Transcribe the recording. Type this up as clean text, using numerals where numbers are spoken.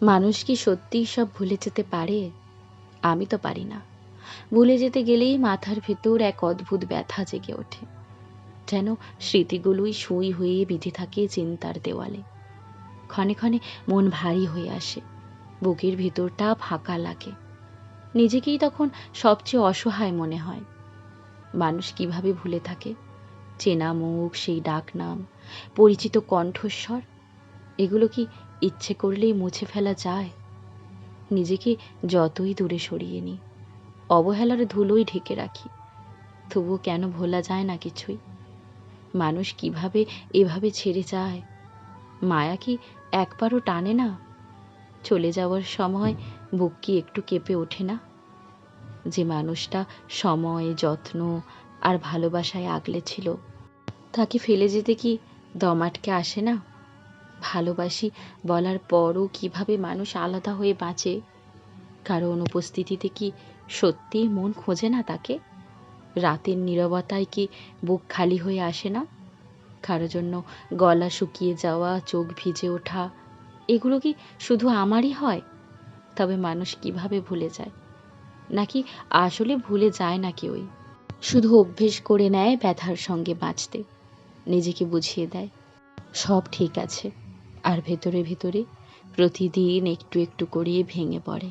মানুষ কি সত্যিই সব ভুলে যেতে পারে? আমি তো পারি না। ভুলে যেতে গেলেই মাথার ভেতর এক অদ্ভুত ব্যথা জেগে ওঠে, যেন স্মৃতিগুলোই সুই হয়ে বিঁধে থাকে চিন্তার দেওয়ালে। ক্ষণে ক্ষণে মন ভারী হয়ে আসে, বুকের ভেতরটা ফাঁকা লাগে। নিজেকেই তখন সবচেয়ে অসহায় মনে হয়। মানুষ কিভাবে ভুলে থাকে? চেনা মুখ, সেই ডাক নাম, পরিচিত কণ্ঠস্বর, এগুলো কি ইচ্ছে করলেই মুছে ফেলা যায়? নিজেকে যতই দূরে সরিয়ে নিই, অবহেলার ধুলোই ঢেকে রাখি, তবুও কেন ভোলা যায় না কিছুই? মানুষ কিভাবে এভাবে ছেড়ে যায়? মায়া কি একবারও টানে না? চলে যাওয়ার সময় বুক কি একটু কেঁপে ওঠে না? যে মানুষটা সময়, যত্ন আর ভালোবাসায় আগলে ছিল, তাকে ফেলে যেতে কি দম আটকে আসে না? ভালোবাসি বলার পরও কিভাবে মানুষ আলাদা হয়ে বাঁচে? কারো অনুপস্থিতিতে কি সত্যিই মন খোঁজে না তাকে? রাতের নীরবতায় কি বুক খালি হয়ে আসে না? কারো জন্য গলা শুকিয়ে যাওয়া, চোখ ভিজে ওঠা, এগুলো কি শুধু আমারই হয়? তবে মানুষ কিভাবে ভুলে যায়? নাকি আসলে ভুলে যায় না কেউই, শুধু অভ্যেস করে নেয় ব্যথার সঙ্গে বাঁচতে। নিজেকে বুঝিয়ে দেয় সব ঠিক আছে, আর ভেতরে ভেতরে প্রতিদিন একটু একটু করে ভেঙে পড়ে।